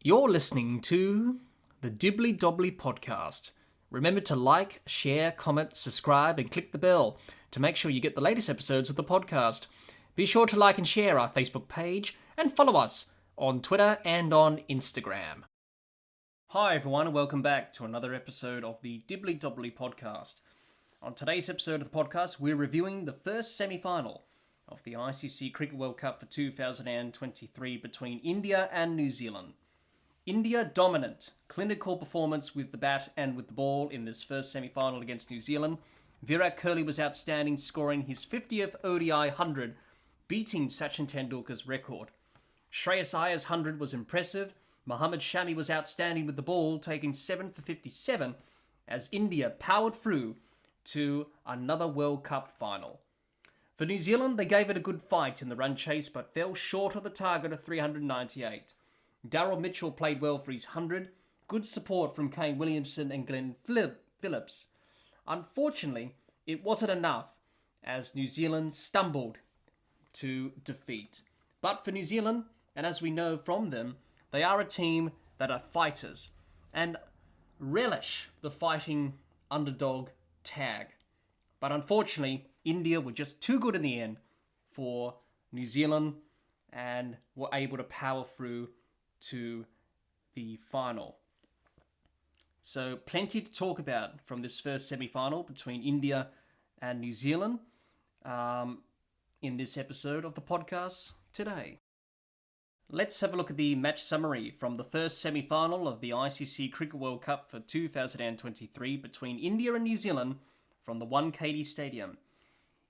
You're listening to the Dibbly Dobbly Podcast. Remember to like, share, comment, subscribe, and click the bell to make sure you get the latest episodes of the podcast. Be sure to like and share our Facebook page and follow us on Twitter and on Instagram. Hi everyone and welcome back to another episode of the Dibbly Dobbly Podcast. On today's episode of the podcast, we're reviewing the first semi-final of the ICC Cricket World Cup for 2023 between India and New Zealand. India dominant, clinical performance with the bat and with the ball in this first semi-final against New Zealand. Virat Kohli was outstanding, scoring his 50th ODI 100, beating Sachin Tendulkar's record. Shreyas Iyer's 100 was impressive. Mohammad Shami was outstanding with the ball, taking 7 for 57 as India powered through to another World Cup final. For New Zealand, they gave it a good fight in the run chase but fell short of the target of 398. Daryl Mitchell played well for his 100. Good support from Kane Williamson and Glenn Phillips. Unfortunately, it wasn't enough as New Zealand stumbled to defeat. But for New Zealand, and as we know from them, they are a team that are fighters and relish the fighting underdog tag. But unfortunately, India were just too good in the end for New Zealand and were able to power through to the final. So plenty to talk about from this first semi-final between India and New Zealand in this episode of the podcast today. Let's have a look at the match summary from the first semi-final of the ICC Cricket World Cup for 2023 between India and New Zealand from the 1KD Stadium.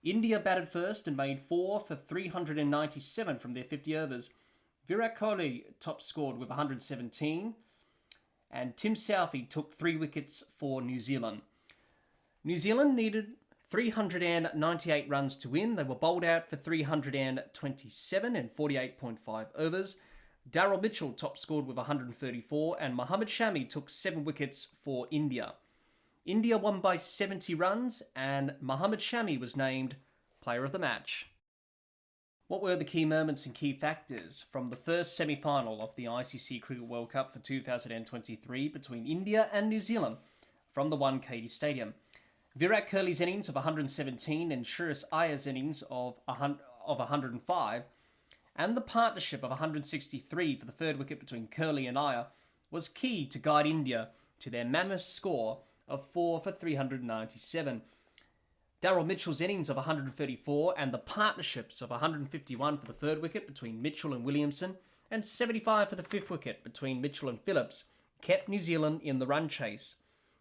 India batted first and made 4 for 397 from their 50 overs. Virat Kohli top scored with 117 and Tim Southee took 3 wickets for New Zealand. New Zealand needed 398 runs to win. They were bowled out for 327 in 48.5 overs. Daryl Mitchell top scored with 134 and Mohammad Shami took 7 wickets for India. India won by 70 runs and Mohammad Shami was named Player of the Match. What were the key moments and key factors from the first semi-final of the ICC Cricket World Cup for 2023 between India and New Zealand from the 1KD Stadium? Virat Kohli's innings of 117 and Shreyas Iyer's innings of 105 and the partnership of 163 for the third wicket between Kohli and Iyer was key to guide India to their mammoth score of 4 for 397. Daryl Mitchell's innings of 134 and the partnerships of 151 for the third wicket between Mitchell and Williamson and 75 for the fifth wicket between Mitchell and Phillips kept New Zealand in the run chase.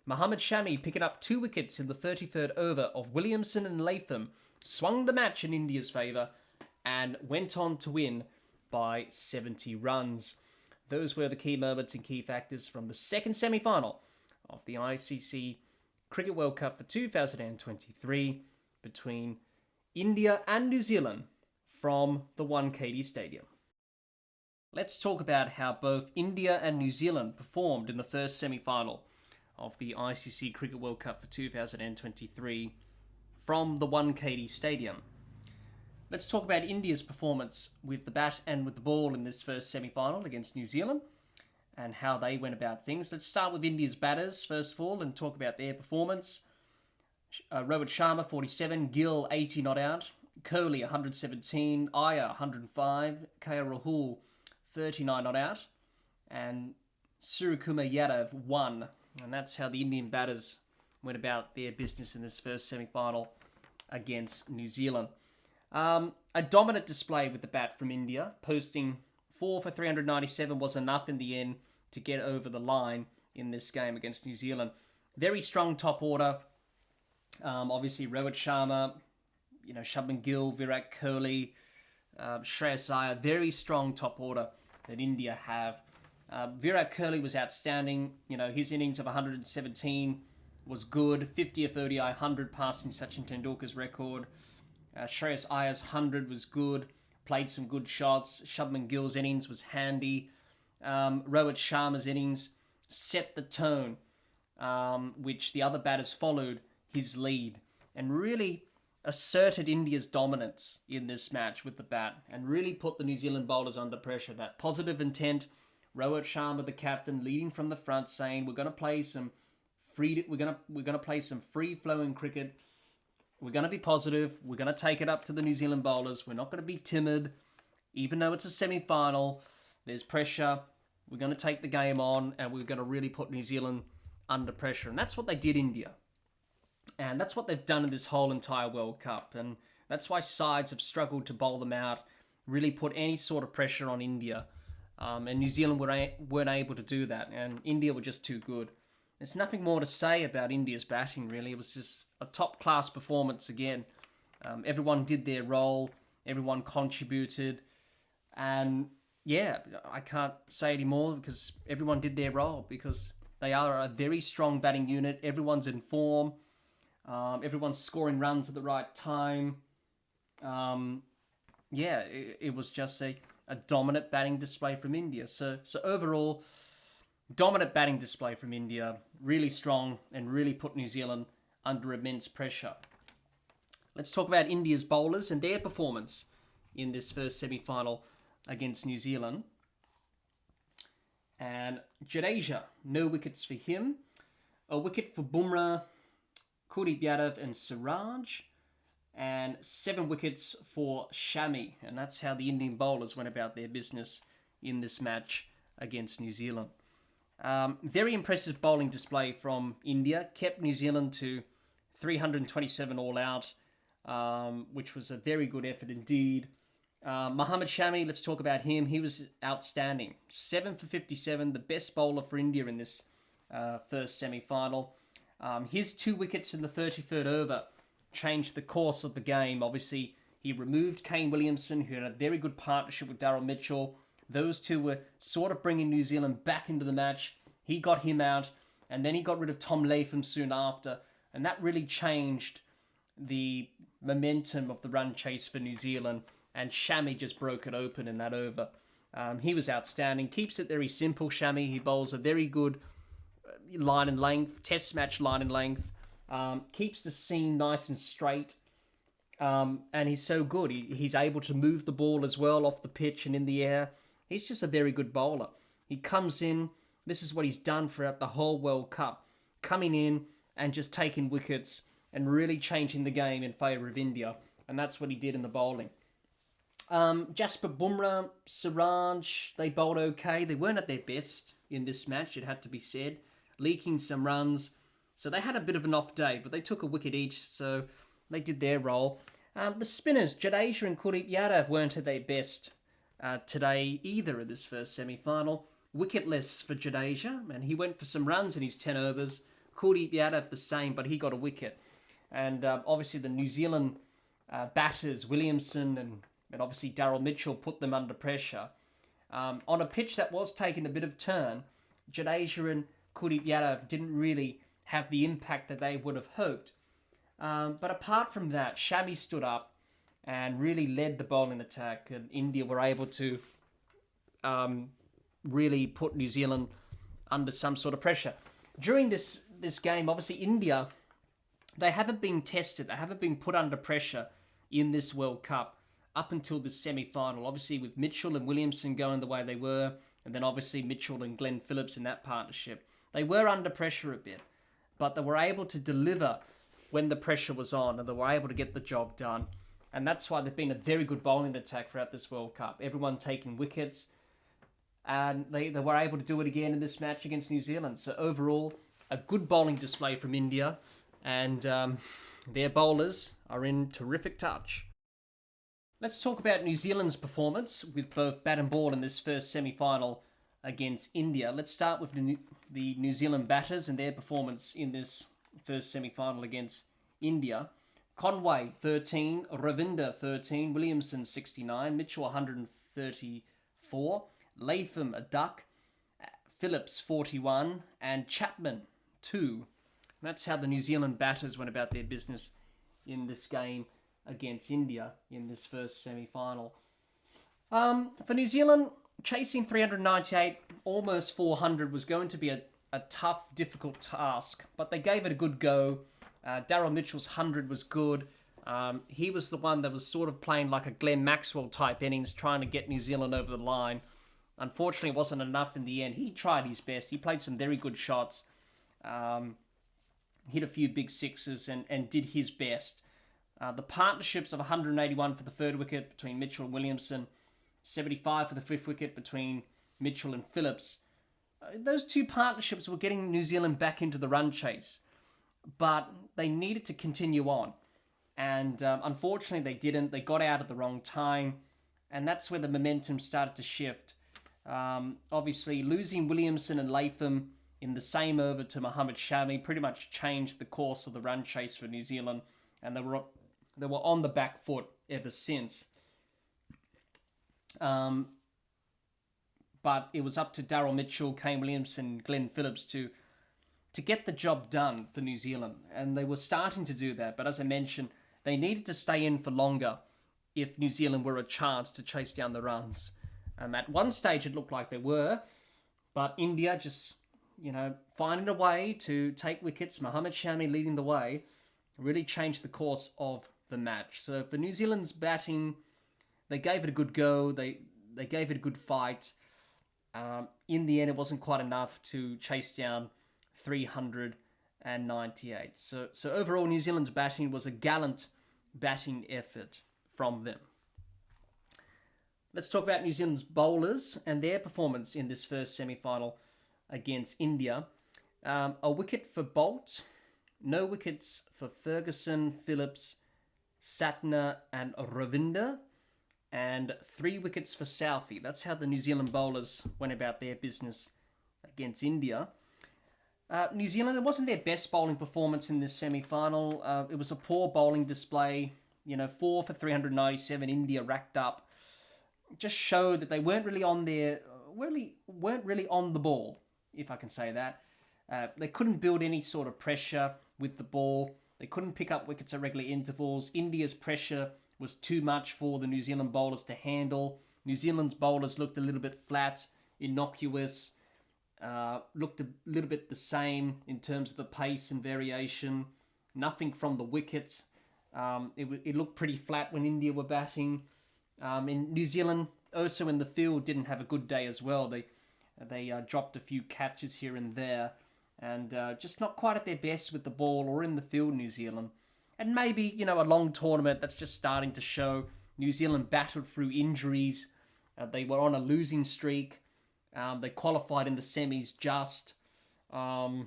Mohammad Shami picking up 2 wickets in the 33rd over of Williamson and Latham swung the match in India's favour and went on to win by 70 runs. Those were the key moments and key factors from the second semi-final of the ICC Cricket World Cup for 2023 between India and New Zealand from the 1KD Stadium. Let's talk about how both India and New Zealand performed in the first semi-final of the ICC Cricket World Cup for 2023 from the 1KD Stadium. Let's talk about India's performance with the bat and with the ball in this first semi-final against New Zealand and how they went about things. Let's start with India's batters, first of all, and talk about their performance. Rohit Sharma, 47, Gill, 80 not out, Kohli, 117, Iyer, 105, KL Rahul, 39 not out, and Suryakumar Yadav, 1. And that's how the Indian batters went about their business in this first semi-final against New Zealand. A dominant display with the bat from India, posting 4 for 397 was enough in the end to get over the line in this game against New Zealand. Very strong top order. Obviously, Rohit Sharma, Shubman Gill, Virat Kohli, Shreyas Iyer. Very strong top order that India have. Virat Kohli was outstanding. His innings of 117 was good. 50th ODI 100, passing Sachin Tendulkar's record. Shreyas Iyer's 100 was good. Played some good shots. Shubman Gill's innings was handy. Rohit Sharma's innings set the tone, which the other batters followed his lead and really asserted India's dominance in this match with the bat and really put the New Zealand bowlers under pressure. That positive intent Rohit Sharma, the captain, leading from the front, saying we're going to play some free flowing cricket. We're going to be positive. We're going to take it up to the New Zealand bowlers. We're not going to be timid, even though it's a semi-final. There's pressure. We're going to take the game on, and we're going to really put New Zealand under pressure. And that's what they did, India. And that's what they've done in this whole entire World Cup. And that's why sides have struggled to bowl them out, really put any sort of pressure on India. And New Zealand weren't able to do that. And India were just too good. There's nothing more to say about India's batting, really. It was just a top-class performance again. Everyone did their role. Everyone contributed. And, yeah, I can't say any more because everyone did their role because they are a very strong batting unit. Everyone's in form. Everyone's scoring runs at the right time. It was just a dominant batting display from India. So overall, dominant batting display from India, really strong and really put New Zealand under immense pressure. Let's talk about India's bowlers and their performance in this first semi-final against New Zealand. And Jadeja, no wickets for him. A wicket for Bumrah, Kuldeep Yadav and Siraj. And 7 wickets for Shami. And that's how the Indian bowlers went about their business in this match against New Zealand. Very impressive bowling display from India. Kept New Zealand to 327 all out, which was a very good effort indeed. Mohammad Shami, let's talk about him. He was outstanding. 7 for 57, the best bowler for India in this first semi-final. His 2 wickets in the 33rd over changed the course of the game. Obviously, he removed Kane Williamson, who had a very good partnership with Daryl Mitchell. Those two were sort of bringing New Zealand back into the match. He got him out, and then he got rid of Tom Latham soon after, and that really changed the momentum of the run chase for New Zealand, and Shami just broke it open in that over. He was outstanding. Keeps it very simple, Shami. He bowls a very good line and length, test match line and length. Keeps the seam nice and straight. And he's so good. He's able to move the ball as well off the pitch and in the air. He's just a very good bowler. He comes in. This is what he's done throughout the whole World Cup. Coming in and just taking wickets and really changing the game in favour of India. And that's what he did in the bowling. Jasper Bumrah, Siraj, they bowled okay. They weren't at their best in this match, it had to be said. Leaking some runs. So they had a bit of an off day, but they took a wicket each, so they did their role. The spinners, Jadeja and Kuldeep Yadav, weren't at their best today either in this first semi-final. Wicketless for Jadeja, and he went for some runs in his 10 overs. Kuldeep Yadav the same, but he got a wicket. And obviously the New Zealand batters, Williamson and obviously Daryl Mitchell, put them under pressure. On a pitch that was taking a bit of turn, Jadeja and Kuldeep Yadav didn't really have the impact that they would have hoped. But apart from that, Shami stood up and really led the bowling attack, and India were able to really put New Zealand under some sort of pressure. During this game, obviously India, they haven't been tested, they haven't been put under pressure in this World Cup up until this semi-final. Obviously with Mitchell and Williamson going the way they were, and then obviously Mitchell and Glenn Phillips in that partnership. They were under pressure a bit, but they were able to deliver when the pressure was on, and they were able to get the job done. And that's why they've been a very good bowling attack throughout this World Cup. Everyone taking wickets, and they were able to do it again in this match against New Zealand. So overall, a good bowling display from India, and their bowlers are in terrific touch. Let's talk about New Zealand's performance with both bat and ball in this first semi-final against India. Let's start with the New Zealand batters and their performance in this first semi-final against India. Conway, 13. Ravinder, 13. Williamson, 69. Mitchell, 134. Latham, a duck. Phillips, 41. And Chapman, 2. That's how the New Zealand batters went about their business in this game against India in this first semi-final. For New Zealand, chasing 398, almost 400, was going to be a tough, difficult task, but they gave it a good go. Daryl Mitchell's 100 was good. He was the one that was sort of playing like a Glenn Maxwell type innings, trying to get New Zealand over the line. unfortunately, it wasn't enough in the end. He tried his best. He played some very good shots, hit a few big sixes, and did his best. The partnerships of 181 for the third wicket between Mitchell and Williamson, 75 for the fifth wicket between Mitchell and Phillips. Those two partnerships were getting New Zealand back into the run chase, but they needed to continue on. And unfortunately, they didn't. They got out at the wrong time, and that's where the momentum started to shift. Obviously, losing Williamson and Latham in the same over to Mohammad Shami pretty much changed the course of the run chase for New Zealand, and they were on the back foot ever since. But it was up to Daryl Mitchell, Kane Williamson, Glenn Phillips to get the job done for New Zealand. And they were starting to do that. But as I mentioned, they needed to stay in for longer if New Zealand were a chance to chase down the runs. At one stage, it looked like they were. But India just, finding a way to take wickets, Mohammad Shami leading the way, really changed the course of the match. So for New Zealand's batting, they gave it a good go. They gave it a good fight. In the end, it wasn't quite enough to chase down 398. So overall, New Zealand's batting was a gallant batting effort from them. Let's talk about New Zealand's bowlers and their performance in this first semi-final against India. A wicket for Bolt, no wickets for Ferguson, Phillips, Satner and Ravinder, and 3 wickets for Southey. That's how the New Zealand bowlers went about their business against India. New Zealand, it wasn't their best bowling performance in this semi-final. It was a poor bowling display. 4 for 397, India racked up. Just showed that they weren't really on the ball, if I can say that. They couldn't build any sort of pressure with the ball. They couldn't pick up wickets at regular intervals. India's pressure was too much for the New Zealand bowlers to handle. New Zealand's bowlers looked a little bit flat, innocuous, looked a little bit the same in terms of the pace and variation. Nothing from the wicket. It looked pretty flat when India were batting. In New Zealand, also in the field, didn't have a good day as well. They dropped a few catches here and there, and just not quite at their best with the ball or in the field, New Zealand. And maybe, a long tournament that's just starting to show. New Zealand battled through injuries. They were on a losing streak. They qualified in the semis just. So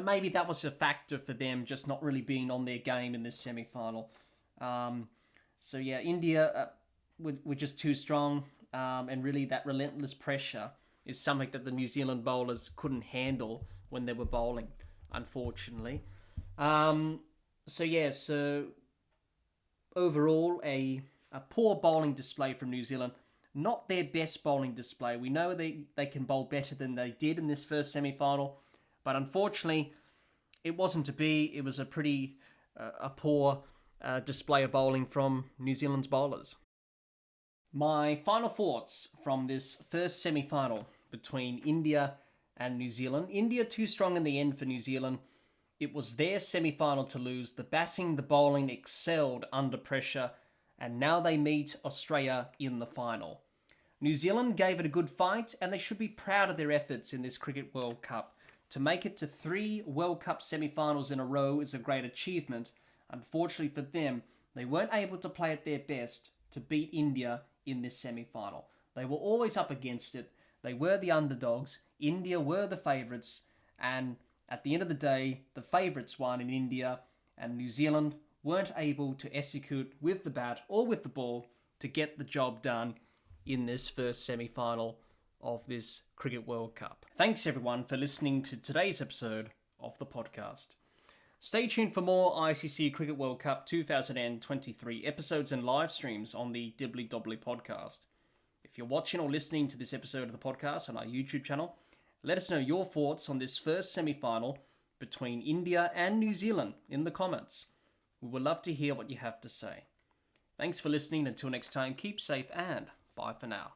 maybe that was a factor for them, just not really being on their game in this semi-final. So yeah, India were just too strong. And really that relentless pressure is something that the New Zealand bowlers couldn't handle when they were bowling, unfortunately. So overall, a poor bowling display from New Zealand. Not their best bowling display. We know they can bowl better than they did in this first semi-final, but unfortunately, it wasn't to be. It was a poor display of bowling from New Zealand's bowlers. My final thoughts from this first semi-final between India and New Zealand. India too strong in the end for New Zealand. It was their semi-final to lose. The batting, the bowling excelled under pressure, and now they meet Australia in the final. New Zealand gave it a good fight, and they should be proud of their efforts in this Cricket World Cup. To make it to 3 World Cup semi-finals in a row is a great achievement. Unfortunately for them, they weren't able to play at their best to beat India in this semi-final. They were always up against it. They were the underdogs. India were the favourites, and at the end of the day, the favourites won in India, and New Zealand weren't able to execute with the bat or with the ball to get the job done in this first semi-final of this Cricket World Cup. Thanks everyone for listening to today's episode of the podcast. Stay tuned for more ICC Cricket World Cup 2023 episodes and live streams on the Dibbly Dobbly Podcast. If you're watching or listening to this episode of the podcast on our YouTube channel, let us know your thoughts on this first semi-final between India and New Zealand in the comments. We would love to hear what you have to say. Thanks for listening. Until next time, keep safe and bye for now.